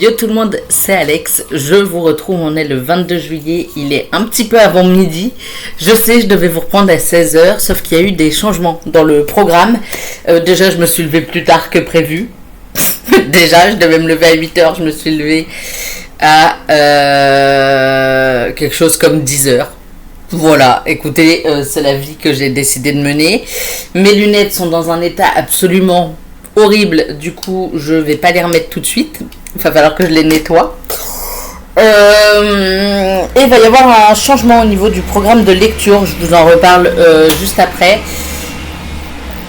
Yo tout le monde, c'est Alex, je vous retrouve, on est le 22 juillet, il est un petit peu avant midi. Je sais, je devais vous reprendre à 16h, sauf qu'il y a eu des changements dans le programme. Déjà, je me suis levée plus tard que prévu. Déjà, je devais me lever à 8h, je me suis levée à quelque chose comme 10h. Voilà, écoutez, c'est la vie que j'ai décidé de mener. Mes lunettes sont dans un état absolument horrible, du coup, je vais pas les remettre tout de suite. Il va falloir que je les nettoie. Et il va y avoir un changement au niveau du programme de lecture. Je vous en reparle juste après.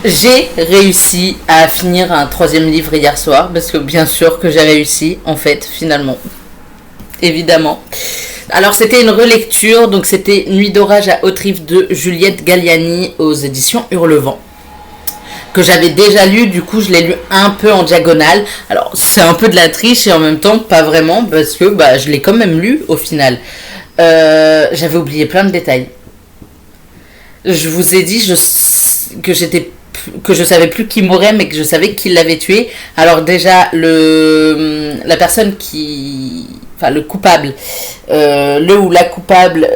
J'ai réussi à finir un 3e livre hier soir. Parce que bien sûr que j'ai réussi, en fait, finalement. Évidemment. Alors c'était une relecture. Donc c'était Nuit d'orage à Haute-Rive de Juliette Galliani aux éditions Hurlevent. Que j'avais déjà lu, du coup je l'ai lu un peu en diagonale. Alors c'est un peu de la triche et en même temps pas vraiment parce que je l'ai quand même lu au final. J'avais oublié plein de détails. Je vous ai dit que je savais plus qui mourait mais que je savais qui l'avait tué. Alors déjà la personne le coupable, le ou la coupable,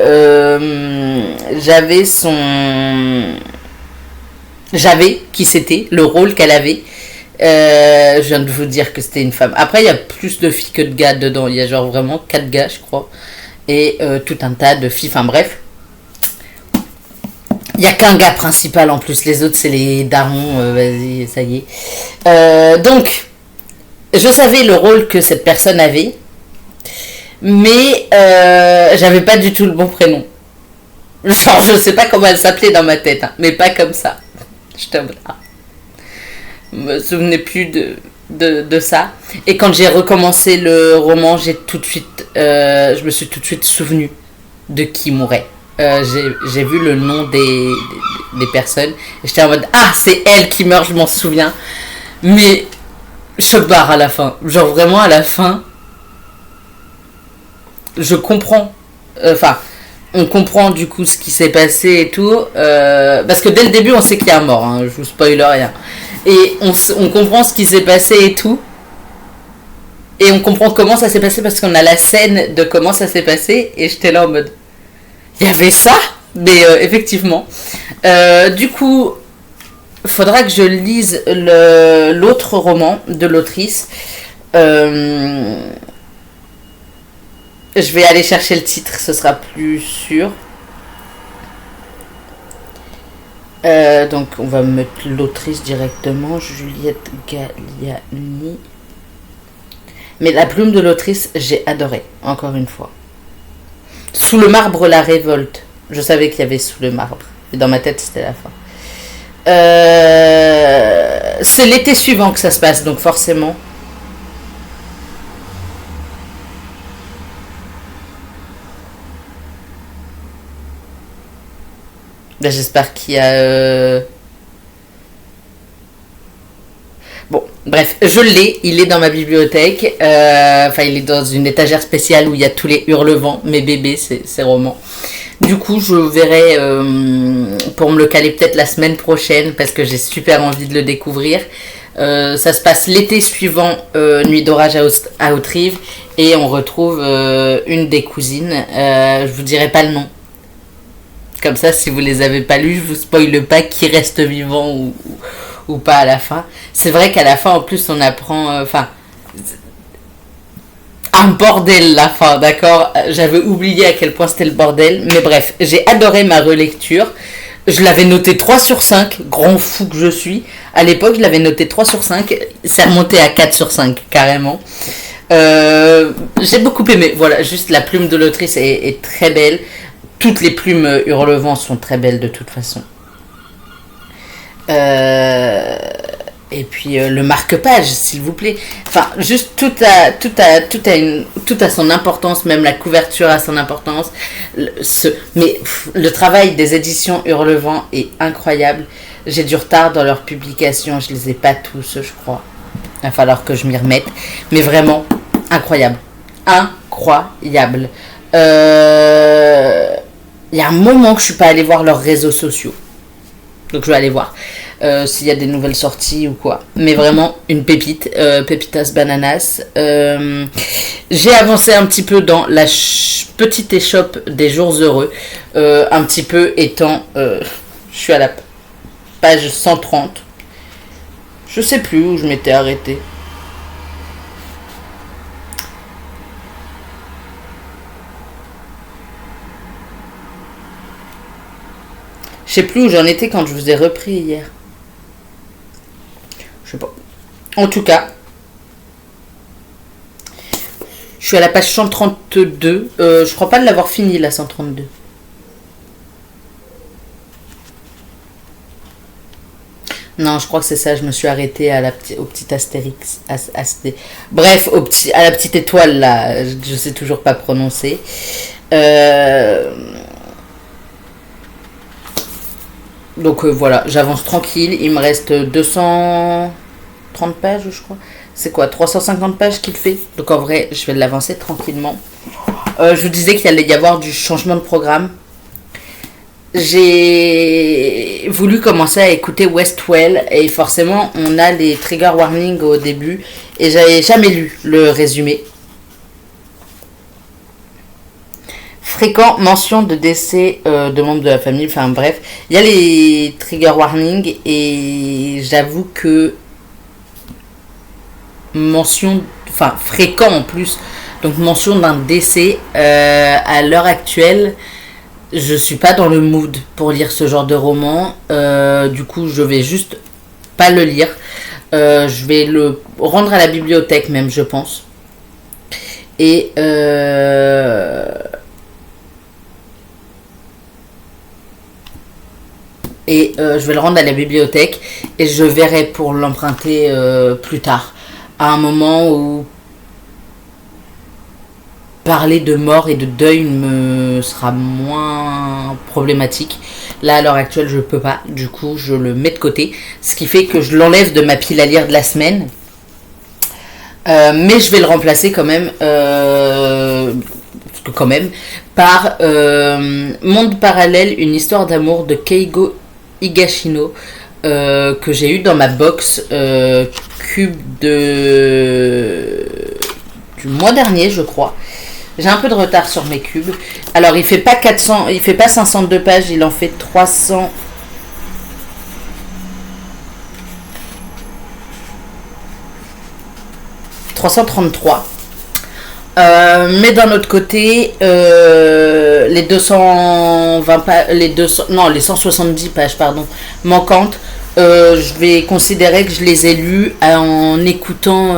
j'avais qui c'était, le rôle qu'elle avait. Je viens de vous dire que c'était une femme. Après, il y a plus de filles que de gars dedans. Il y a genre vraiment 4 gars, je crois. Et tout un tas de filles. Enfin bref. Il n'y a qu'un gars principal en plus. Les autres, c'est les darons. Vas-y, ça y est. Donc, je savais le rôle que cette personne avait. Mais j'avais pas du tout le bon prénom. Genre, je sais pas comment elle s'appelait dans ma tête. Hein, mais pas comme ça. Je me souvenais plus de ça. Et quand j'ai recommencé le roman, je me suis tout de suite souvenu de qui mourait. J'ai vu le nom des personnes. Et j'étais en mode, ah, c'est elle qui meurt, je m'en souviens. Mais choc barre à la fin. Genre vraiment à la fin, je comprends. On comprend du coup ce qui s'est passé et tout, parce que dès le début on sait qu'il y a un mort, hein, je vous spoil rien, et on comprend ce qui s'est passé et tout, et on comprend comment ça s'est passé parce qu'on a la scène de comment ça s'est passé, et j'étais là en mode, il y avait ça, mais effectivement, du coup, faudra que je lise l'autre roman de l'autrice. Je vais aller chercher le titre, ce sera plus sûr. Donc on va mettre l'autrice directement, Juliette Galliani. Mais la plume de l'autrice, j'ai adoré, encore une fois. Sous le marbre, la révolte. Je savais qu'il y avait Sous le marbre. Et dans ma tête, c'était la fin. C'est l'été suivant que ça se passe, donc forcément. J'espère qu'il y a... Bon, bref, je l'ai, il est dans ma bibliothèque. Il est dans une étagère spéciale où il y a tous les Hurlevent, mes bébés, ces romans. Du coup, je verrai pour me le caler peut-être la semaine prochaine parce que j'ai super envie de le découvrir. Ça se passe l'été suivant, Nuit d'orage à Haute-Rive, et on retrouve une des cousines. Je vous dirai pas le nom. Comme ça, si vous les avez pas lus, je vous spoile pas qui reste vivant ou pas à la fin. C'est vrai qu'à la fin, en plus, on apprend... un bordel la fin, d'accord. J'avais oublié à quel point c'était le bordel. Mais bref, j'ai adoré ma relecture. Je l'avais noté 3 sur 5, grand fou que je suis. À l'époque, je l'avais noté 3 sur 5. C'est remonté à 4 sur 5, carrément. J'ai beaucoup aimé. Voilà, juste la plume de l'autrice est très belle. Toutes les plumes Hurlevent sont très belles de toute façon. Et puis le marque-page, s'il vous plaît. Enfin, juste tout a son importance, même la couverture a son importance. Mais le travail des éditions Hurlevent est incroyable. J'ai du retard dans leur publication, je les ai pas tous, je crois. Il va falloir que je m'y remette. Mais vraiment, incroyable. Incroyable. Il y a un moment que je suis pas allée voir leurs réseaux sociaux. Donc je vais aller voir. s'il y a des nouvelles sorties ou quoi. Mais vraiment une pépite, Pépitas Bananas. J'ai avancé un petit peu dans la petite échoppe des jours heureux, un petit peu étant, je suis à la page 130. Je sais plus où je m'étais arrêté. Je sais plus où j'en étais quand je vous ai repris hier. Je sais pas. En tout cas, je suis à la page 132. Je crois pas de l'avoir fini la 132. Non, je crois que c'est ça. Je me suis arrêtée à au petit Astérix. Bref, à la petite étoile là. Je sais toujours pas prononcer. Donc voilà, j'avance tranquille. Il me reste 230 pages, je crois. C'est quoi, 350 pages qu'il fait. Donc en vrai, je vais l'avancer tranquillement. Je vous disais qu'il allait y avoir du changement de programme. J'ai voulu commencer à écouter Westwell. Et forcément, on a les trigger warnings au début. Et j'avais jamais lu le résumé. Fréquent mention de décès de membres de la famille, enfin bref, il y a les trigger warnings et j'avoue que mention, enfin fréquent en plus, donc mention d'un décès à l'heure actuelle, je suis pas dans le mood pour lire ce genre de roman, du coup je vais juste pas le lire, je vais le rendre à la bibliothèque même je pense, et je vais le rendre à la bibliothèque et je verrai pour l'emprunter plus tard. À un moment où parler de mort et de deuil me sera moins problématique. Là, à l'heure actuelle, je peux pas. Du coup, je le mets de côté. Ce qui fait que je l'enlève de ma pile à lire de la semaine. Mais je vais le remplacer quand même. Par Monde parallèle, une histoire d'amour de Keigo Higashino que j'ai eu dans ma box cube du mois dernier je crois. J'ai un peu de retard sur mes cubes. Alors il fait pas 502 pages, il en fait 333. Mais d'un autre côté, les 170 pages manquantes, je vais considérer que je les ai lues en écoutant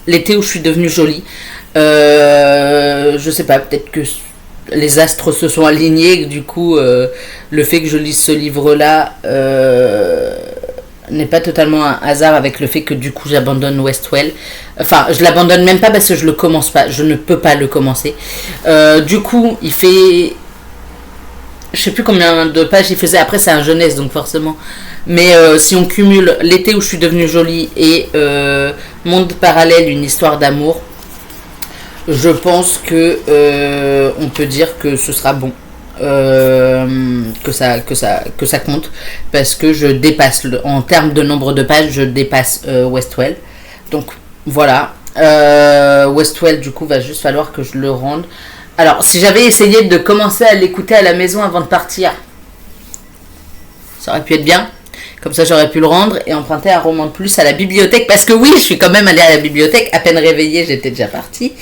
L'été où je suis devenue jolie. Je sais pas, peut-être que les astres se sont alignés, et du coup, le fait que je lise ce livre-là n'est pas totalement un hasard avec le fait que du coup j'abandonne Westwell. Enfin, je l'abandonne même pas parce que je le commence pas. Je ne peux pas le commencer. Du coup, il fait... Je sais plus combien de pages il faisait. Après, c'est un jeunesse, donc forcément. Mais si on cumule L'été où je suis devenue jolie et Monde parallèle, une histoire d'amour, je pense que on peut dire que ce sera bon. Que ça compte, parce que je dépasse en termes de nombre de pages, je dépasse Westwell. Donc voilà, Westwell du coup va juste falloir que je le rende. Alors si j'avais essayé de commencer à l'écouter à la maison avant de partir, ça aurait pu être bien. Comme ça j'aurais pu le rendre et emprunter un roman de plus à la bibliothèque, parce que oui, je suis quand même allée à la bibliothèque, à peine réveillée, j'étais déjà partie.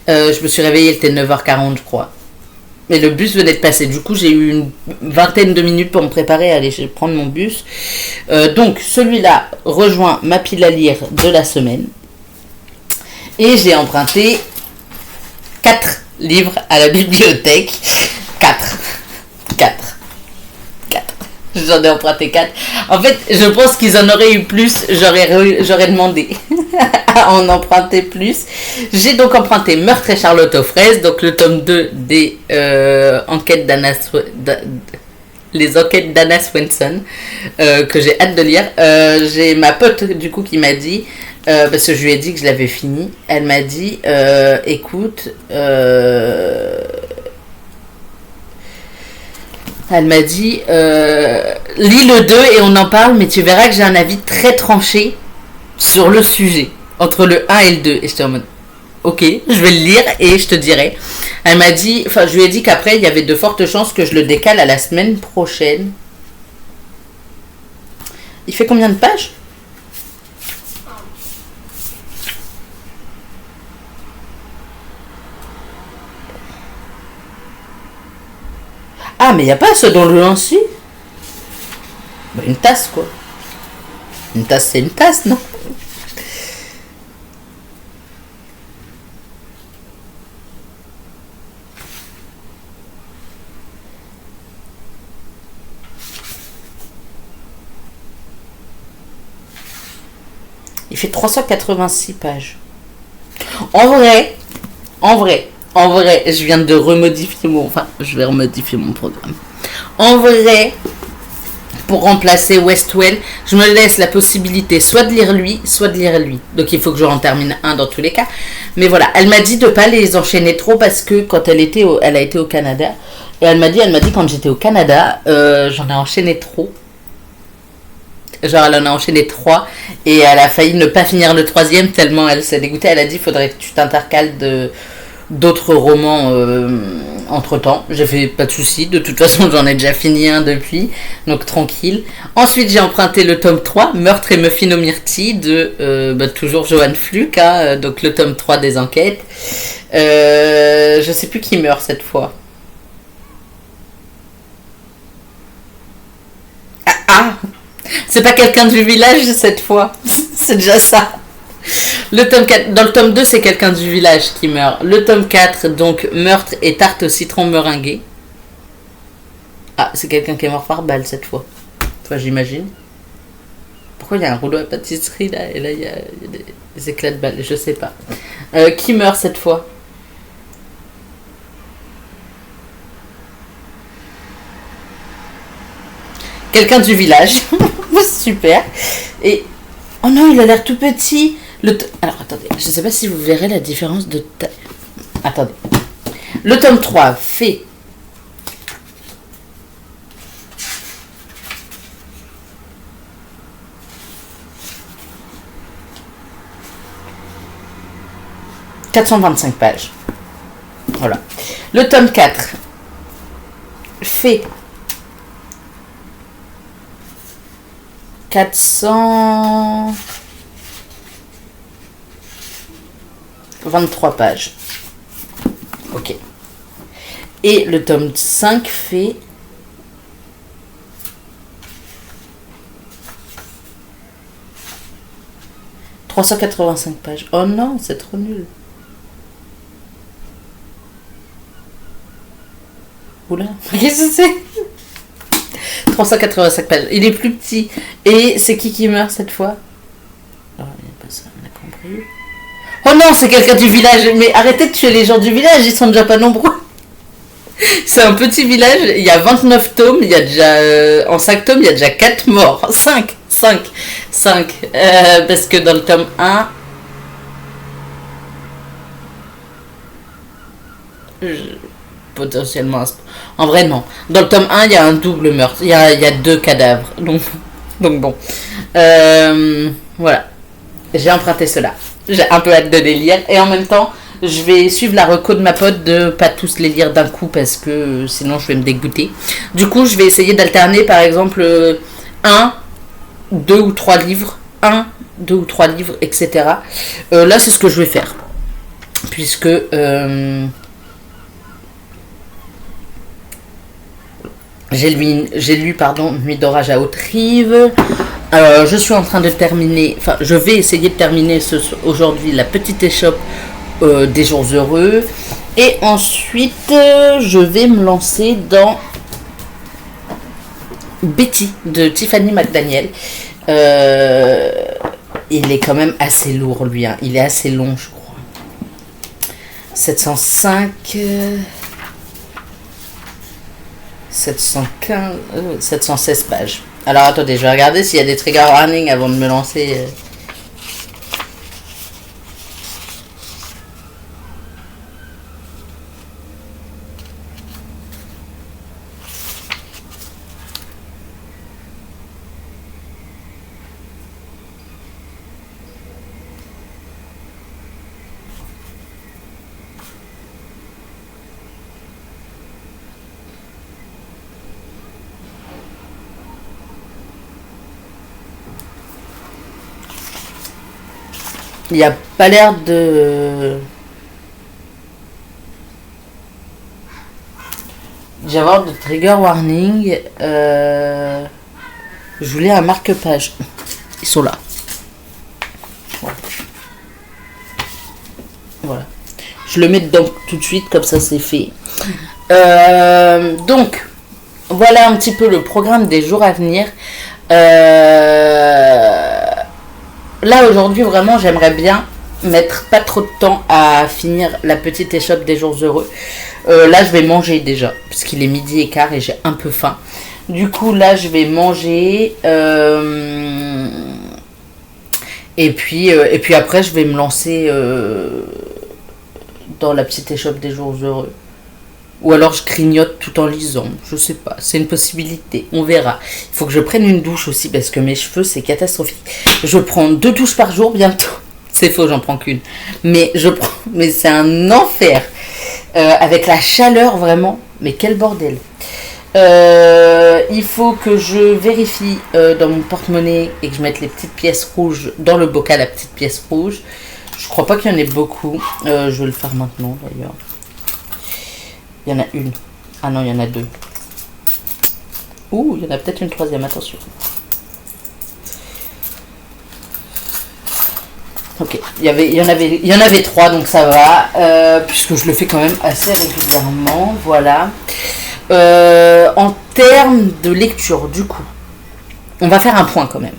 Je me suis réveillée, il était 9h40 je crois. Mais le bus venait de passer. Du coup, j'ai eu une vingtaine de minutes pour me préparer à aller prendre mon bus. Donc, celui-là rejoint ma pile à lire de la semaine. Et j'ai emprunté 4 livres à la bibliothèque. 4. J'en ai emprunté 4. En fait, je pense qu'ils en auraient eu plus. J'aurais demandé à en emprunter plus. J'ai donc emprunté Meurtre et Charlotte aux fraises, donc le tome 2 des enquêtes les enquêtes d'Anna Swenson, que j'ai hâte de lire. J'ai ma pote du coup qui m'a dit, parce que je lui ai dit que je l'avais fini, elle m'a dit écoute, Elle m'a dit lis le 2 et on en parle, mais tu verras que j'ai un avis très tranché sur le sujet, entre le un et le 2. Et j'étais en mode ok, je vais le lire et je te dirai. Elle m'a dit, enfin, je lui ai dit qu'après, il y avait de fortes chances que je le décale à la semaine prochaine. Il fait combien de pages? Ah, mais il n'y a pas ça dans le lanci. Bah, une tasse, quoi. Une tasse, c'est une tasse, non? Il fait 386 pages. En vrai, en vrai, en vrai, je viens de remodifier mon... Enfin, je vais remodifier mon programme. En vrai, pour remplacer Westwell, je me laisse la possibilité soit de lire lui, soit de lire lui. Donc il faut que je en termine un dans tous les cas. Mais voilà, elle m'a dit de pas les enchaîner trop parce que quand elle a été au Canada, et elle m'a dit quand j'étais au Canada, j'en ai enchaîné trop. Genre elle en a enchaîné 3 et elle a failli ne pas finir le troisième tellement elle s'est dégoûtée. Elle a dit faudrait que tu t'intercales d'autres romans entre temps. J'ai fait pas de soucis, de toute façon j'en ai déjà fini un depuis, donc tranquille. Ensuite j'ai emprunté le tome 3, Meurtre et Muffin aux myrtilles de toujours Johan Fluck, hein, donc le tome 3 des enquêtes. Je sais plus qui meurt cette fois. Ah, c'est pas quelqu'un du village cette fois. C'est déjà ça. Le tome 4, dans le tome 2, c'est quelqu'un du village qui meurt. Le tome 4, donc meurtre et tarte au citron meringuée. Ah, c'est quelqu'un qui est mort par balle cette fois. Enfin, j'imagine. Pourquoi il y a un rouleau à pâtisserie là? Et là, il y a des éclats de balles. Je sais pas. Qui meurt cette fois? Quelqu'un du village. Super. Et. Oh non, il a l'air tout petit. Alors attendez, je sais pas si vous verrez la différence de taille. Attendez. Le tome 3 fait 425 pages. Voilà. Le tome 4 fait 423 pages. Ok. Et le tome 5 fait 385 pages. Oh non, c'est trop nul. Oula, qu'est-ce que c'est? 385 pages. Il est plus petit. Et c'est qui meurt cette fois? Oh, il n'y a pas ça, on a compris. Oh non, c'est quelqu'un du village. Mais arrêtez de tuer les gens du village, ils sont déjà pas nombreux. C'est un petit village, il y a 29 tomes, il y a déjà... en 5 tomes, il y a déjà 4 morts. 5 parce que dans le tome 1... potentiellement... En vrai, non. Dans le tome 1, il y a un double meurtre. Il y a 2 cadavres. Donc bon. Voilà. J'ai emprunté cela. J'ai un peu hâte de les lire. Et en même temps, je vais suivre la reco de ma pote de pas tous les lire d'un coup parce que sinon je vais me dégoûter. Du coup, je vais essayer d'alterner par exemple 1, 2 ou 3 livres. 1, 2 ou 3 livres, etc. Là, c'est ce que je vais faire. Puisque... j'ai lu Nuit d'orage à Haute-Rive. Je suis en train de terminer, enfin, je vais essayer de terminer aujourd'hui la petite échoppe des jours heureux. Et ensuite, je vais me lancer dans Betty de Tiffany McDaniel. Il est quand même assez lourd, lui. Hein. Il est assez long, je crois. 705... 715, 716 pages. Alors attendez, je vais regarder s'il y a des trigger warnings avant de me lancer. Il n'y a pas l'air de... d'y avoir de trigger warning. Je voulais un marque-page. Ils sont là. Voilà. Je le mets dedans tout de suite, comme ça c'est fait. Donc, voilà un petit peu le programme des jours à venir. Là aujourd'hui vraiment j'aimerais bien mettre pas trop de temps à finir la petite échoppe des jours heureux. Là je vais manger déjà parce qu'il est 12h15 et j'ai un peu faim. Du coup là je vais manger et puis après je vais me lancer dans la petite échoppe des jours heureux. Ou alors je grignote tout en lisant. Je sais pas. C'est une possibilité. On verra. Il faut que je prenne une douche aussi parce que mes cheveux, c'est catastrophique. Je prends 2 douches par jour bientôt. C'est faux, j'en prends qu'une. Mais c'est un enfer. Avec la chaleur, vraiment. Mais quel bordel. Il faut que je vérifie dans mon porte-monnaie et que je mette les petites pièces rouges dans le bocal à petites pièces rouges. Je crois pas qu'il y en ait beaucoup. Je vais le faire maintenant d'ailleurs. Il y en a une. Ah non, il y en a 2. Ouh, il y en a peut-être une troisième, attention. Ok, il y en avait 3, donc ça va. Puisque je le fais quand même assez régulièrement. Voilà. En termes de lecture, du coup, on va faire un point quand même.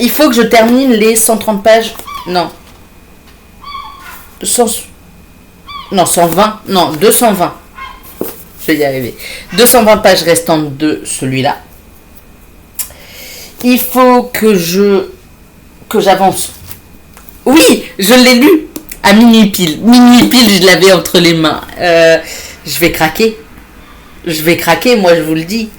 Il faut que je termine les 130 pages. Non. 120. Non, 220. Je vais y arriver. 220 pages restantes de celui-là. Il faut que j'avance. Oui, je l'ai lu à minuit pile. Minuit pile, je l'avais entre les mains. Je vais craquer. Moi je vous le dis.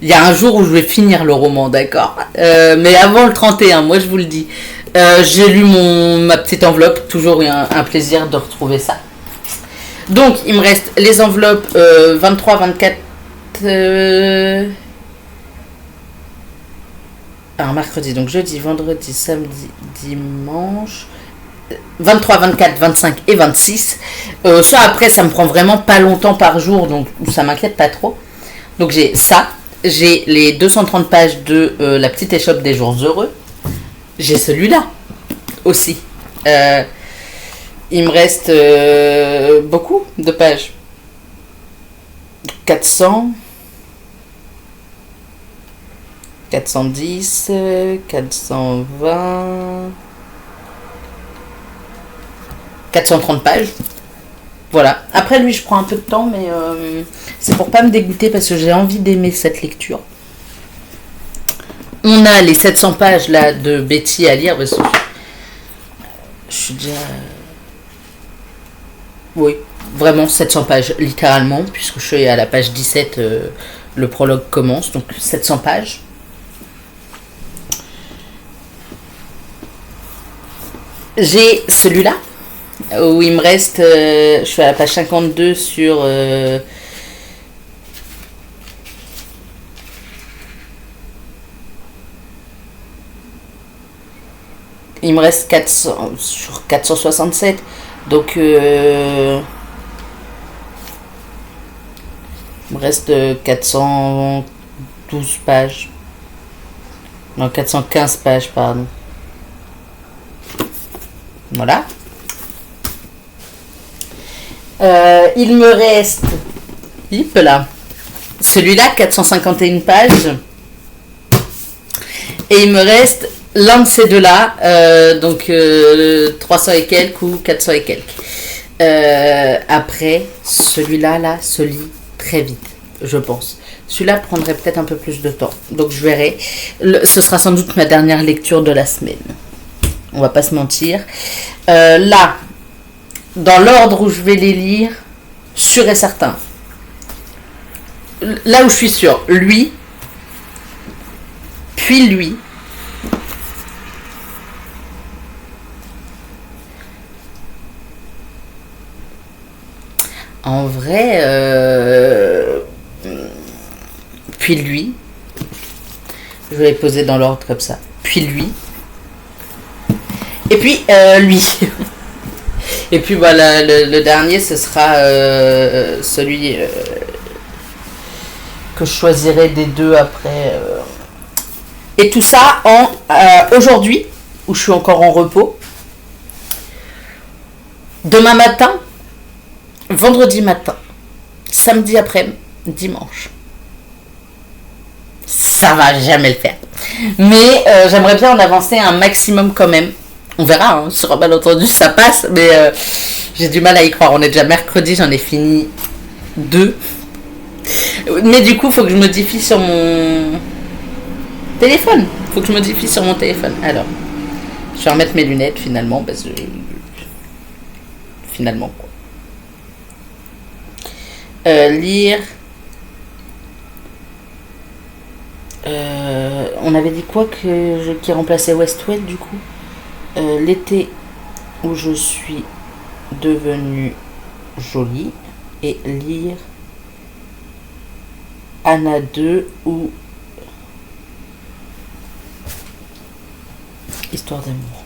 Il y a un jour où je vais finir le roman, d'accord. Mais avant le 31, moi je vous le dis. J'ai lu ma petite enveloppe. Toujours un plaisir de retrouver ça. Donc, il me reste les enveloppes 23, 24... Alors, mercredi, donc jeudi, vendredi, samedi, dimanche... 23, 24, 25 et 26. Ça, après, ça me prend vraiment pas longtemps par jour, donc ça m'inquiète pas trop. Donc, j'ai ça. J'ai les 230 pages de la petite échoppe des jours heureux. J'ai celui-là aussi. Il me reste beaucoup de pages. 400, 410, 420, 430 pages. Voilà. Après, lui, je prends un peu de temps, mais c'est pour pas me dégoûter parce que j'ai envie d'aimer cette lecture. On a les 700 pages là de Betty à lire. Parce que je suis déjà... Oui, vraiment 700 pages, littéralement, puisque je suis à la page 17, le prologue commence, donc 700 pages. J'ai celui-là, où il me reste, je suis à la page 52 sur... il me reste 400 sur 467. Donc, il me reste 412 pages. Non, 415 pages, pardon. Voilà. Il me reste... Hip là. Celui-là, 451 pages. Et il me reste... l'un de ces deux-là, donc 300 et quelques ou 400 et quelques. Après, celui-là là, se lit très vite, je pense. Celui-là prendrait peut-être un peu plus de temps. Donc je verrai. Ce sera sans doute ma dernière lecture de la semaine. On va pas se mentir. Là, dans l'ordre où je vais les lire, sûr et certain. Là où je suis sûre, lui, puis lui. En vrai, puis lui, je vais les poser dans l'ordre comme ça. Puis lui. Et puis lui. Et puis voilà, le dernier, ce sera celui que je choisirai des deux après. Et tout ça en aujourd'hui, où je suis encore en repos. Demain matin, vendredi matin, samedi après-midi, dimanche. Ça va jamais le faire. Mais j'aimerais bien en avancer un maximum quand même. On verra, hein, sur un malentendu ça passe, mais j'ai du mal à y croire. On est déjà mercredi, j'en ai fini 2. Mais du coup, faut que je modifie sur mon téléphone. Alors, je vais remettre mes lunettes finalement, parce que finalement quoi. Lire. On avait dit quoi qui remplaçait Westwell du coup. L'été où je suis devenue jolie, et lire Anna 2 ou Histoire d'amour.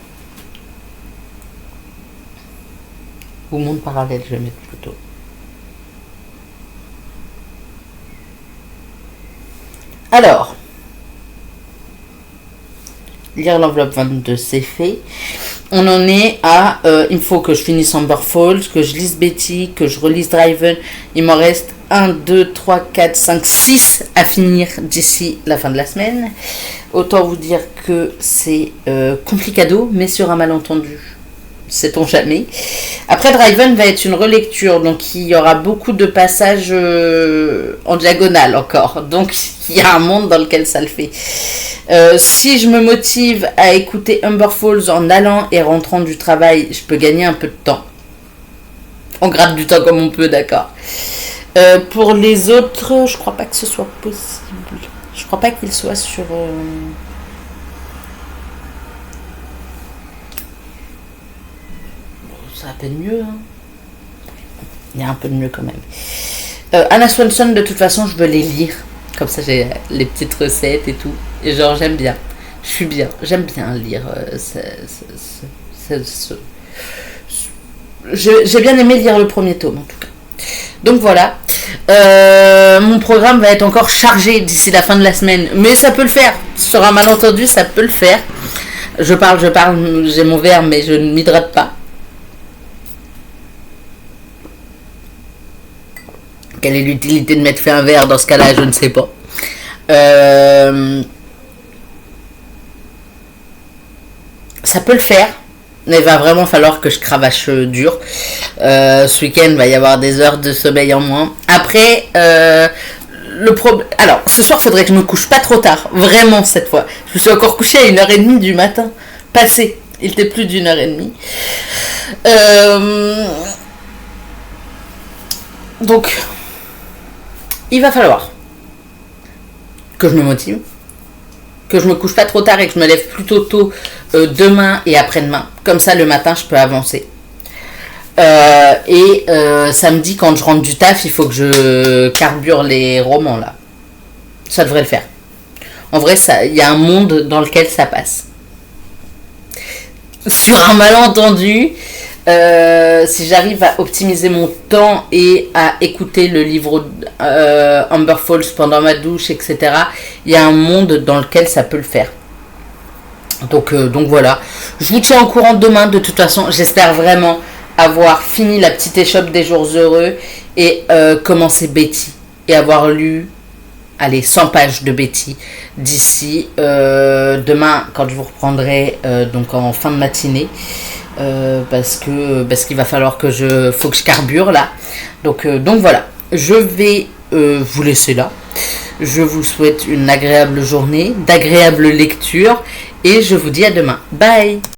Ou Monde parallèle, je vais mettre plutôt. Alors, lire l'enveloppe 22, c'est fait. On en est à... il faut que je finisse Amber Falls, que je lise Betty, que je relise Driven. Il m'en reste 1, 2, 3, 4, 5, 6 à finir d'ici la fin de la semaine. Autant vous dire que c'est complicado, mais sur un malentendu. Sait-on jamais. Après, Driven va être une relecture, donc il y aura beaucoup de passages en diagonale encore. Donc il y a un monde dans lequel ça le fait. Si je me motive à écouter Amber Falls en allant et rentrant du travail, je peux gagner un peu de temps. On gratte du temps comme on peut, d'accord. Pour les autres, je crois pas que ce soit possible. Je crois pas qu'il soit sur... Ça va à peine mieux. Hein. Il y a un peu de mieux quand même. Anna Swanson, de toute façon, je veux les lire. Comme ça, j'ai les petites recettes et tout. Et genre, j'aime bien. Je suis bien. J'aime bien lire. J'ai bien aimé lire le premier tome, en tout cas. Donc voilà. Mon programme va être encore chargé d'ici la fin de la semaine. Mais ça peut le faire. Sur un malentendu, ça peut le faire. Je parle. J'ai mon verre, mais je ne m'hydrate pas. Quelle est l'utilité de m'être fait un verre dans ce cas-là, je ne sais pas. Ça peut le faire, mais il va vraiment falloir que je cravache dur. Ce week-end, il va y avoir des heures de sommeil en moins. Après, le problème... Alors, ce soir, il faudrait que je me couche pas trop tard. Vraiment, cette fois. Je me suis encore couchée à 1h30 du matin. Passé. Il était plus d'1h30. Donc... il va falloir que je me motive, que je me couche pas trop tard et que je me lève plutôt tôt demain et après-demain. Comme ça, le matin, je peux avancer. Samedi, quand je rentre du taf, il faut que je carbure les romans, là. Ça devrait le faire. En vrai, il y a un monde dans lequel ça passe. Sur un malentendu... si j'arrive à optimiser mon temps et à écouter le livre Amber Falls pendant ma douche, etc., il y a un monde dans lequel ça peut le faire. Donc voilà. Je vous tiens au courant demain. De toute façon, j'espère vraiment avoir fini la petite échoppe des jours heureux et commencer Betty. Et avoir lu, 100 pages de Betty d'ici demain, quand je vous reprendrai donc en fin de matinée. Parce qu'il va falloir que je carbure là. Donc voilà, je vais vous laisser là. Je vous souhaite une agréable journée, d'agréables lectures et je vous dis à demain. Bye.